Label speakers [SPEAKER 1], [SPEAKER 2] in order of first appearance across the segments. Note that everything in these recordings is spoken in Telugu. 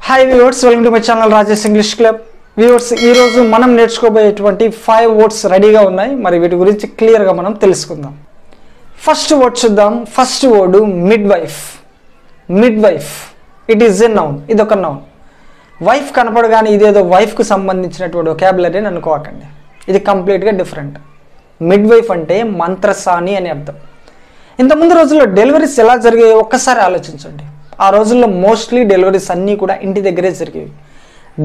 [SPEAKER 1] Hi viewers, welcome to my channel Rajesh English club. Viewers, ఈరోజు మనం నేర్చుకోబోయేటువంటి 5 వర్డ్స్ రెడీగా ఉన్నాయి. మరి వీటి గురించి క్లియర్గా మనం తెలుసుకుందాం. ఫస్ట్ వర్డ్ చూద్దాం. First word mid wife. Mid wife, it is a noun. ఇది ఒక నౌన్. వైఫ్ కనపడగానే ఇదేదో వైఫ్కు సంబంధించినటువంటి వొకాబులరీ అని అనుకోకండి. ఇది కంప్లీట్గా డిఫరెంట్. మిడ్ వైఫ్ అంటే మంత్రసాని అని అర్థం. ఇంతకుముందు రోజుల్లో డెలివరీస్ ఎలా జరిగాయో ఒక్కసారి ఆలోచించండి. ఆ రోజుల్లో మోస్ట్లీ డెలివరీస్ అన్నీ కూడా ఇంటి దగ్గరే జరిగేవి.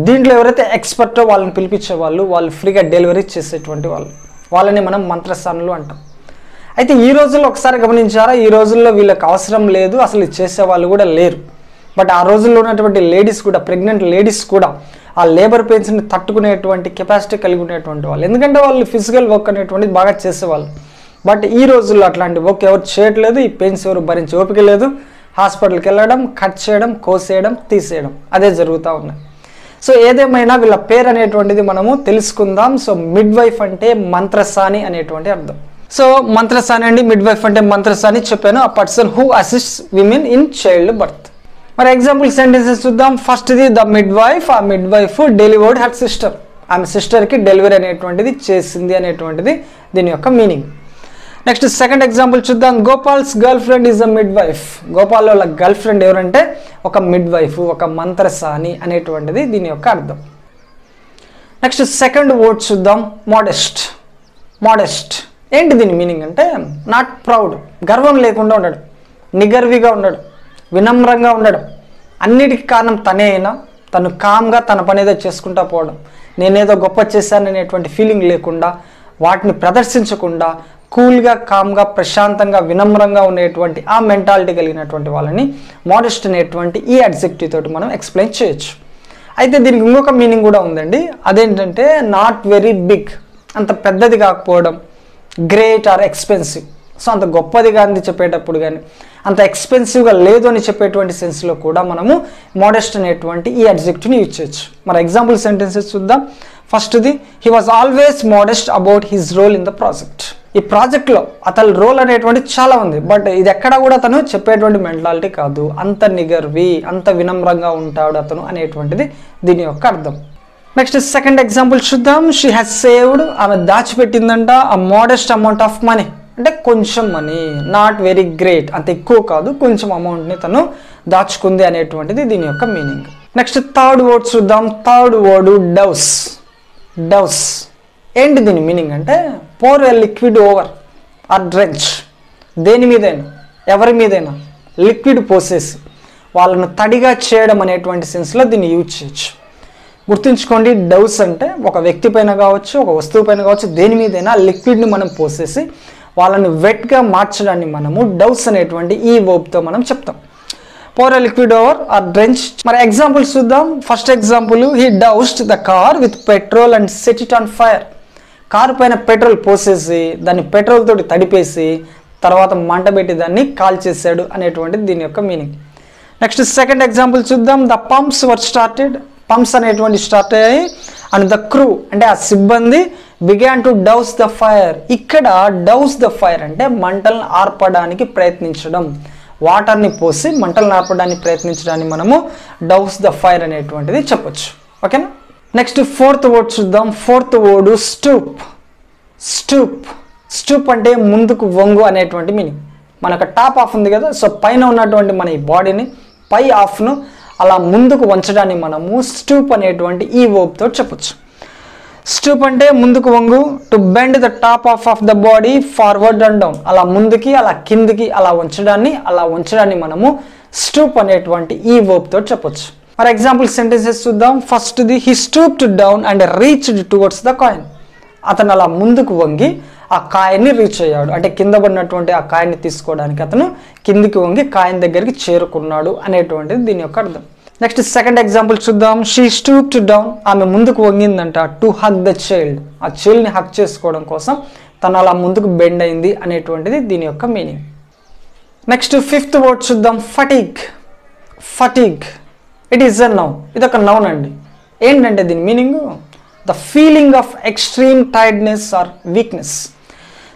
[SPEAKER 1] దీంట్లో ఎవరైతే ఎక్స్పర్టో వాళ్ళని పిలిపించేవాళ్ళు, వాళ్ళు ఫ్రీగా డెలివరీ చేసేటువంటి వాళ్ళని మనం మంత్రసానులు అంటాం. అయితే ఈ రోజుల్లో ఒకసారి గమనించారా, ఈ రోజుల్లో వీళ్ళకి అవసరం లేదు, అసలు ఇది చేసేవాళ్ళు కూడా లేరు. బట్ ఆ రోజుల్లో ఉన్నటువంటి లేడీస్ కూడా, ప్రెగ్నెంట్ లేడీస్ కూడా ఆ లేబర్ పెయిన్స్ని తట్టుకునేటువంటి కెపాసిటీ కలిగి ఉండేటువంటి వాళ్ళు. ఎందుకంటే వాళ్ళు ఫిజికల్ వర్క్ అనేటువంటిది బాగా చేసేవాళ్ళు. బట్ ఈ రోజుల్లో అట్లాంటి వర్క్ ఎవరు చేయట్లేదు. ఈ పెయిన్స్ ఎవరు భరించే ఓపిక లేదు. హాస్పిటల్కి వెళ్ళడం, కట్ చేయడం, కోసేయడం, తీసేయడం, అదే జరుగుతూ ఉన్నాయి. సో ఏదేమైనా వీళ్ళ పేరు అనేటువంటిది మనము తెలుసుకుందాం. సో మిడ్ వైఫ్ అంటే మంత్రసాని అనేటువంటి అర్థం. సో మంత్రసాని అండి, మిడ్ వైఫ్ అంటే మంత్రసాని చెప్పాను. ఆ person who assist women in child birth. మరి ఎగ్జాంపుల్ సెంటెన్సెస్ చూద్దాం. ఫస్ట్ది, ద మిడ్ వైఫ్, ఆ mid wife delivered her sister. ఆమె సిస్టర్కి డెలివరీ అనేటువంటిది చేసింది అనేటువంటిది దీని యొక్క మీనింగ్. నెక్స్ట్ సెకండ్ ఎగ్జాంపుల్ చూద్దాం. Gopal's girl friend is a mid wife. Gopal వాళ్ళ గర్ల్ ఫ్రెండ్ ఎవరంటే ఒక మిడ్ వైఫ్, ఒక మంత్రసాని అనేటువంటిది దీని యొక్క అర్థం. నెక్స్ట్ సెకండ్ వర్డ్ చూద్దాం. మోడెస్ట్. మోడెస్ట్ ఏంటి దీని మీనింగ్ అంటే నాట్ ప్రౌడ్, గర్వం లేకుండా ఉండడం, నిగర్విగా ఉండడం, వినమ్రంగా ఉండడం. అన్నిటికీ కారణం తనే అయినా తను కామ్గా తన పని ఏదో చేసుకుంటా పోవడం, నేనేదో గొప్ప చేశాను అనేటువంటి ఫీలింగ్ లేకుండా, వాటిని ప్రదర్శించకుండా కూల్గా, కామ్గా, ప్రశాంతంగా, వినమ్రంగా ఉండేటువంటి ఆ మెంటాలిటీ కలిగినటువంటి వాళ్ళని మోడెస్ట్ అనేటువంటి ఈ అడ్జెక్టివ్ తోటి మనం ఎక్స్ప్లెయిన్ చేయొచ్చు. అయితే దీనికి ఇంకొక మీనింగ్ కూడా ఉందండి. అదేంటంటే నాట్ వెరీ బిగ్, అంత పెద్దది కాకపోవడం, గ్రేట్ ఆర్ ఎక్స్పెన్సివ్. సో అంత గొప్పదిగా అంది చెప్పేటప్పుడు కానీ, అంత ఎక్స్పెన్సివ్గా లేదు అని చెప్పేటువంటి సెన్స్లో కూడా మనము మోడెస్ట్ అనేటువంటి ఈ అడ్జెక్టివ్ని యూజ్ చేయొచ్చు. మరి ఎగ్జాంపుల్ సెంటెన్సెస్ చూద్దాం. ఫస్ట్ది, he was always modest about his role in the project. ఈ ప్రాజెక్ట్లో అతని రోల్ అనేటువంటి చాలా ఉంది, బట్ ఇది ఎక్కడా కూడా అతను చెప్పేటువంటి మెంటాలిటీ కాదు. అంత నిగర్వి, అంత వినమ్రంగా ఉంటాడు అతను అనేటువంటిది దీని యొక్క అర్థం. నెక్స్ట్ సెకండ్ ఎగ్జాంపుల్ చూద్దాం. షీ హ్యాస్ సేవ్డ్, ఆమె దాచిపెట్టిందంట అ మోడెస్ట్ అమౌంట్ ఆఫ్ మనీ. అంటే కొంచెం మనీ, నాట్ వెరీ గ్రేట్, అంత ఎక్కువ కాదు, కొంచెం అమౌంట్ని తను దాచుకుంది అనేటువంటిది దీని యొక్క మీనింగ్. నెక్స్ట్ థర్డ్ వర్డ్ చూద్దాం. Third word douse. డౌస్ ఏంటి దీని మీనింగ్ అంటే pour a liquid over or drench. దేని మీదైనా, ఎవరి మీదైనా లిక్విడ్ పోసేసి వాళ్ళను తడిగా చేయడం అనేటువంటి సెన్స్లో దీన్ని యూజ్ చేయొచ్చు. గుర్తుంచుకోండి, డౌస్ అంటే ఒక వ్యక్తి పైన కావచ్చు, ఒక వస్తువు పైన కావచ్చు, దేని మీదైనా లిక్విడ్ని మనం పోసేసి వాళ్ళని వెట్గా మార్చడాన్ని మనము డౌస్ అనేటువంటి ఈ వర్బ్తో మనం చెప్తాం. Pour a liquid over or drench. మరి ఎగ్జాంపుల్స్ చూద్దాం. First example, he doused the car with petrol and set it on fire. Car పైన పెట్రోల్ పోసేసి దాన్ని పెట్రోల్ తోటి తడిపేసి తర్వాత మంట పెట్టి దాన్ని కాల్ చేశాడు అనేటువంటిది దీని యొక్క మీనింగ్. నెక్స్ట్ సెకండ్ ఎగ్జాంపుల్ చూద్దాం. The pumps were started. Pumps అనేటువంటి స్టార్ట్ అయ్యాయి అండ్ ద క్రూ అంటే ఆ సిబ్బంది బిగాన్ టు డౌస్ ద ఫైర్. ఇక్కడ డౌస్ ద ఫైర్ అంటే మంటలను ఆర్పడానికి ప్రయత్నించడం, వాటర్ని పోసి మంటలను ఆర్పడానికి ప్రయత్నించడాన్ని మనము డౌస్ ద ఫైర్ అనేటువంటిది చెప్పొచ్చు. ఓకేనా. నెక్స్ట్ ఫోర్త్ వర్డ్ చూద్దాం. Fourth word stoop. Stoop. Stoop అంటే ముందుకు వంగు అనేటువంటి మీనింగ్. మనకు టాప్ ఆఫ్ ఉంది కదా, సో పైన ఉన్నటువంటి మన ఈ బాడీని పై ఆఫ్ను అలా ముందుకు వంచడాన్ని మనము స్టూప్ అనేటువంటి ఈ వర్బ్తో చెప్పొచ్చు. స్టూప్ అంటే ముందుకు వంగు, to bend the top of the body forward and down. అలా ముందుకి, అలా కిందికి అలా వంచడాన్ని మనము స్టూప్ అనేటువంటి ఈ వర్బ్తో చెప్పొచ్చు. ఫర్ ఎగ్జాంపుల్ సెంటెన్సెస్ చూద్దాం. ఫస్ట్ది, he stooped down and reached towards the coin. అతను అలా ముందుకు వంగి ఆ కాయిన్ని రీచ్ అయ్యాడు. అంటే కింద పడినటువంటి ఆ కాయిన్ని తీసుకోవడానికి అతను కిందికి వంగి కాయిన్ దగ్గరికి చేరుకున్నాడు అనేటువంటిది దీని యొక్క అర్థం. నెక్స్ట్ సెకండ్ ఎగ్జాంపుల్ చూద్దాం. షీ స్టూప్డ్ డౌన్, ఆమె ముందుకు వంగిందంట టు హగ్ ద చైల్డ్. ఆ చైల్డ్ని హగ్ చేసుకోవడం కోసం తను అలా ముందుకు బెండ్ అయింది అనేటువంటిది దీని యొక్క మీనింగ్. నెక్స్ట్ ఫిఫ్త్ వర్డ్ చూద్దాం. Fatigue. Fatigue it is a noun. ఇది ఒక నౌన్ అండి. ఏంటంటే దీని meaning the feeling of extreme tiredness or weakness.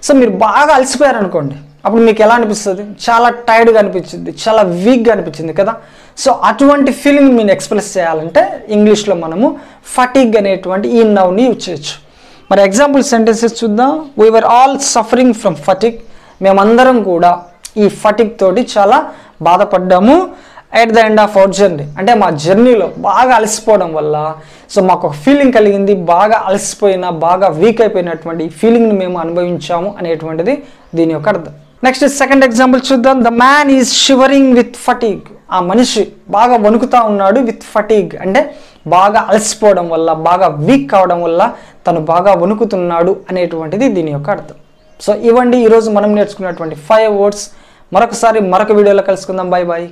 [SPEAKER 1] So మీరు బాగా అలసిపోయారు అనుకోండి, అప్పుడు మీకు ఎలా అనిపిస్తుంది? చాలా టైర్డ్గా అనిపించింది, చాలా వీక్గా అనిపించింది కదా. సో అటువంటి ఫీలింగ్ మీరు ఎక్స్ప్రెస్ చేయాలంటే ఇంగ్లీష్లో మనము ఫటిగ్ అనేటువంటి ఈ నౌని యూజ్ చేయొచ్చు. మరి ఎగ్జాంపుల్ సెంటెన్సెస్ చూద్దాం. We were all suffering from fatigue. మేమందరం కూడా ఈ ఫటిగ్ తోటి చాలా బాధపడ్డాము. At the end of our journey, అంటే మా జర్నీలో బాగా అలసిపోవడం వల్ల సో మాకు ఒక ఫీలింగ్ కలిగింది, బాగా అలసిపోయిన బాగా వీక్ అయిపోయినటువంటి ఫీలింగ్ని మేము అనుభవించాము అనేటువంటిది దీని యొక్క అర్థం. నెక్స్ట్ సెకండ్ ఎగ్జాంపుల్ చూద్దాం. The man is shivering with fatigue. ఆ మనిషి బాగా వణుకుతా ఉన్నాడు విత్ ఫటీగ్, అంటే బాగా అలసిపోవడం వల్ల బాగా వీక్ కావడం వల్ల తను బాగా వణుకుతున్నాడు అనేటువంటిది దీని యొక్క అర్థం. సో ఇవ్వండి ఈరోజు మనం నేర్చుకున్నటువంటి 5 words. మరొక వీడియోలో కలుసుకుందాం. Bye bye.